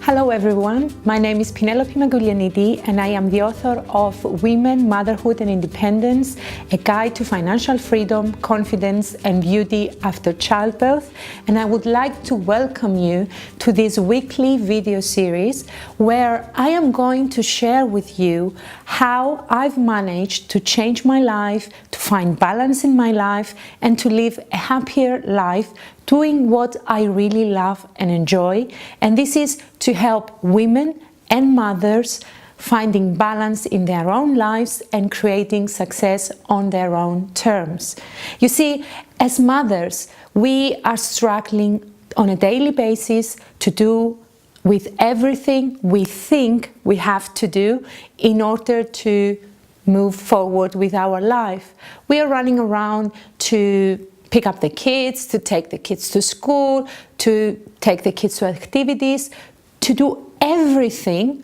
Hello everyone, my name is Penelope Magoulianidi and I am the author of Women, Motherhood and Independence, a guide to financial freedom, confidence and beauty after childbirth. And I would like to welcome you to this weekly video series where I am going to share with you how I've managed to change my life, to find balance in my life and to live a happier life doing what I really love and enjoy. And this is to help women and mothers finding balance in their own lives and creating success on their own terms. You see, as mothers, we are struggling on a daily basis to do with everything we think we have to do in order to move forward with our life. We are running around to pick up the kids, to take the kids to school, to take the kids to activities, to do everything.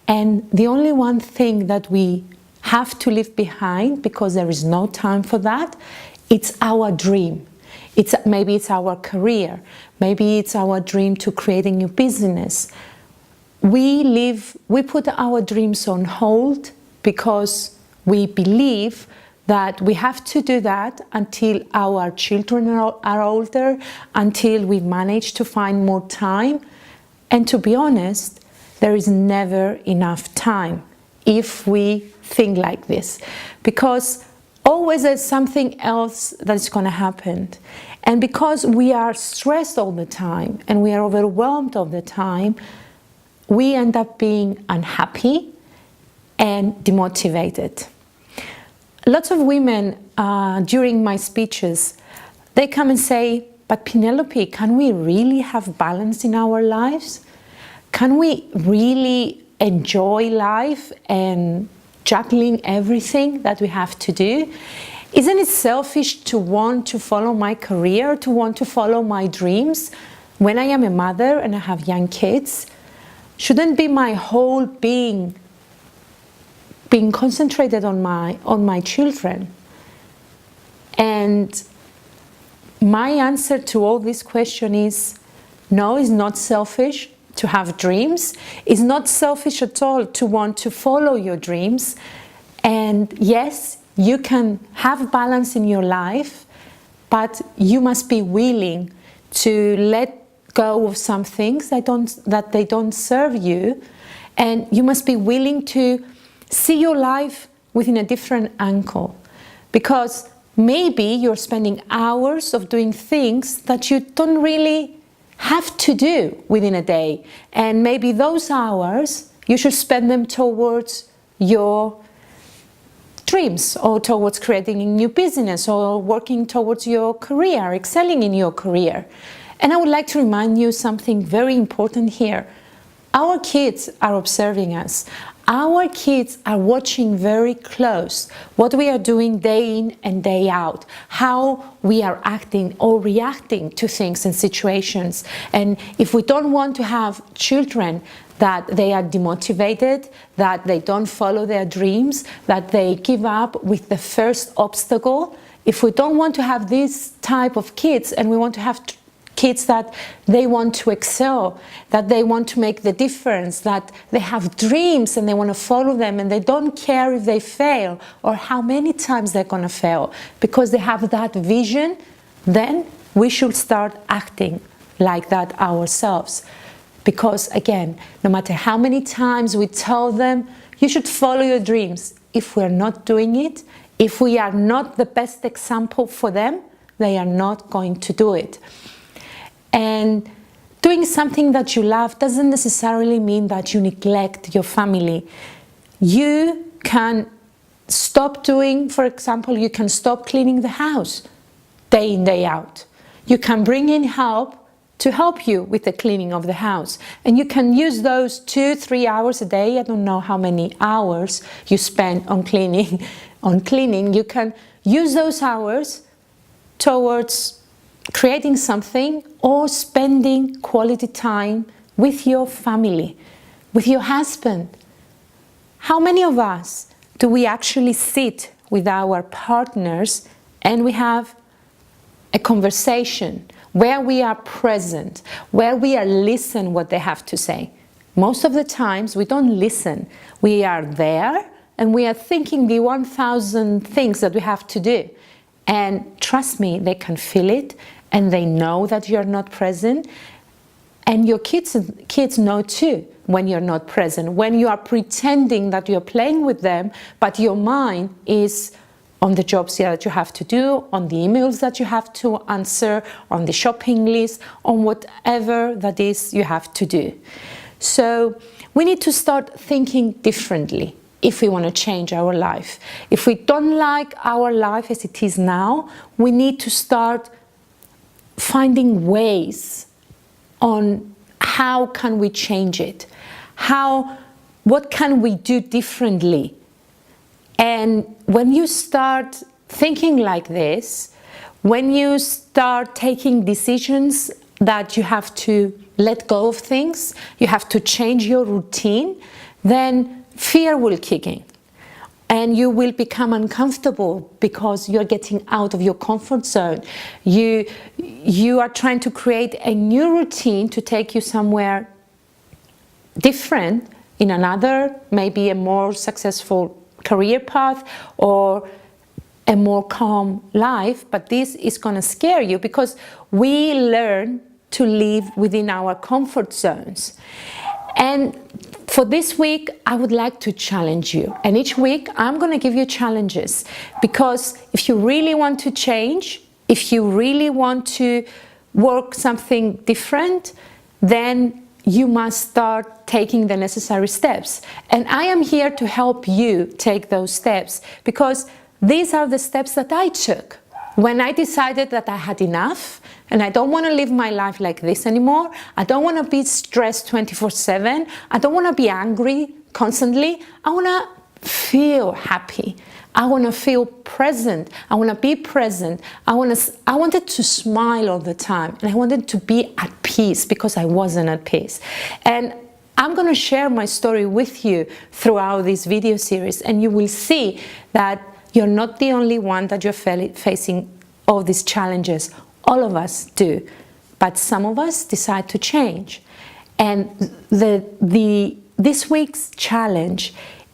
And the only one thing that we have to leave behind, because there is no time for that, it's our dream. Maybe it's our career, maybe it's our dream to create a new business. We put our dreams on hold because we believe that we have to do that until our children are older, until we manage to find more time. And to be honest, there is never enough time if we think like this, because always there's something else that's going to happen. And because we are stressed all the time and we are overwhelmed all the time, we end up being unhappy and demotivated. Lots of women during my speeches, they come and say, but Penelope, can we really have balance in our lives? Can we really enjoy life and juggling everything that we have to do? Isn't it selfish to want to follow my career, to want to follow my dreams? When I am a mother and I have young kids, shouldn't be my whole being concentrated on my children? And my answer to all this question is no, it's not selfish to have dreams. It's not selfish at all to want to follow your dreams. And yes, you can have balance in your life, but you must be willing to let go of some things that they don't serve you. And you must be willing to see your life within a different angle, because maybe you're spending hours of doing things that you don't really have to do within a day, and maybe those hours you should spend them towards your dreams or towards creating a new business or working towards your career, excelling in your career. And I would like to remind you something very important here. Our kids are observing us. Our kids are watching very close what we are doing day in and day out, how we are acting or reacting to things and situations. And if we don't want to have children that they are demotivated, that they don't follow their dreams, that they give up with the first obstacle, if we don't want to have this type of kids and we want to have kids that they want to excel, that they want to make the difference, that they have dreams and they want to follow them and they don't care if they fail or how many times they're going to fail, because they have that vision, then we should start acting like that ourselves. Because again, no matter how many times we tell them, you should follow your dreams, if we're not doing it, if we are not the best example for them, they are not going to do it. And doing something that you love doesn't necessarily mean that you neglect your family. You can stop doing, for example, you can stop cleaning the house day in, day out. You can bring in help to help you with the cleaning of the house. And you can use those 2-3 hours a day. I don't know how many hours you spend on cleaning. You can use those hours towards creating something or spending quality time with your family, with your husband. How many of us do we actually sit with our partners and we have a conversation where we are present, where we are listening what they have to say? Most of the times we don't listen. We are there and we are thinking the 1,000 things that we have to do. And trust me, they can feel it and they know that you're not present. And your kids know too when you're not present, when you are pretending that you're playing with them, but your mind is on the jobs that you have to do, on the emails that you have to answer, on the shopping list, on whatever that is you have to do. So we need to start thinking differently if we want to change our life. If we don't like our life as it is now, we need to start finding ways on how can we change it, what can we do differently. And when you start thinking like this, when you start taking decisions that you have to let go of things, you have to change your routine, then fear will kick in. And you will become uncomfortable because you're getting out of your comfort zone. You are trying to create a new routine to take you somewhere different, in another, maybe a more successful career path or a more calm life. But this is going to scare you because we learn to live within our comfort zones. And for this week, I would like to challenge you. And each week, I'm going to give you challenges. Because if you really want to change, if you really want to work something different, then you must start taking the necessary steps. And I am here to help you take those steps. Because these are the steps that I took when I decided that I had enough and I don't want to live my life like this anymore. I don't want to be stressed 24/7. I don't want to be angry constantly. I want to feel happy. I want to feel present. I want to be present. I wanted to smile all the time, and I wanted to be at peace because I wasn't at peace. And I'm going to share my story with you throughout this video series, and you will see that you're not the only one that you're facing all these challenges. All of us do, but some of us decide to change. And this week's challenge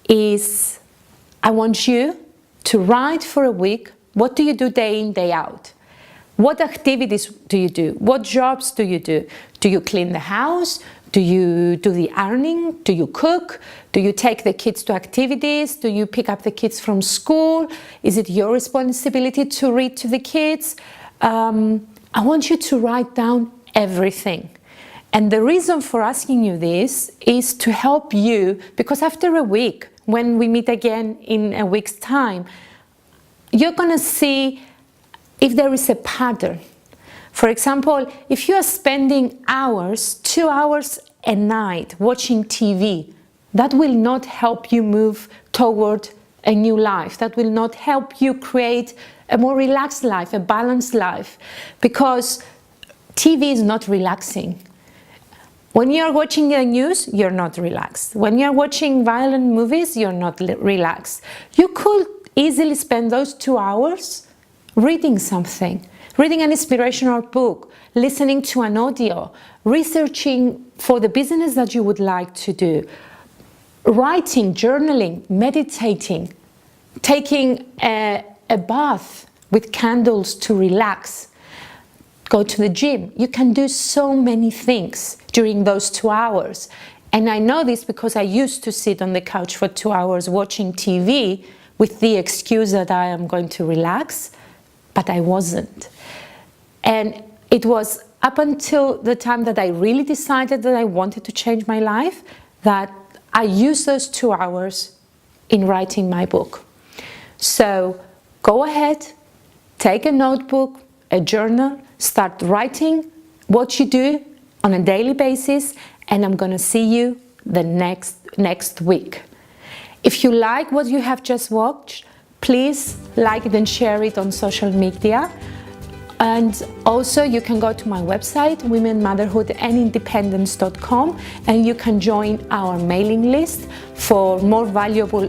is, I want you to write for a week, what do you do day in, day out? What activities do you do? What jobs do you do? Do you clean the house? Do you do the ironing? Do you cook? Do you take the kids to activities? Do you pick up the kids from school? Is it your responsibility to read to the kids? I want you to write down everything. And the reason for asking you this is to help you, because after a week, when we meet again in a week's time, you're going to see if there is a pattern. For example, if you are spending hours, 2 hours a night watching TV, that will not help you move toward a new life. That will not help you create a more relaxed life, a balanced life, because TV is not relaxing. When you're watching the news, you're not relaxed. When you're watching violent movies, you're not relaxed. You could easily spend those 2 hours reading something, reading an inspirational book, listening to an audio, researching for the business that you would like to do, writing, journaling, meditating, taking a bath with candles to relax, go to the gym. You can do so many things during those 2 hours. And I know this because I used to sit on the couch for 2 hours watching TV with the excuse that I am going to relax, but I wasn't. And it was up until the time that I really decided that I wanted to change my life that I used those 2 hours in writing my book. So go ahead, take a notebook, a journal, start writing what you do on a daily basis, and I'm going to see you the next week. If you like what you have just watched, please like it and share it on social media. And also you can go to my website, womenmotherhoodandindependence.com, and you can join our mailing list for more valuable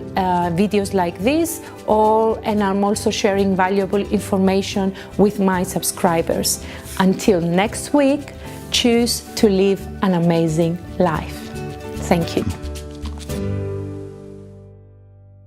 videos like this, and I'm also sharing valuable information with my subscribers. Until next week, choose to live an amazing life. Thank you.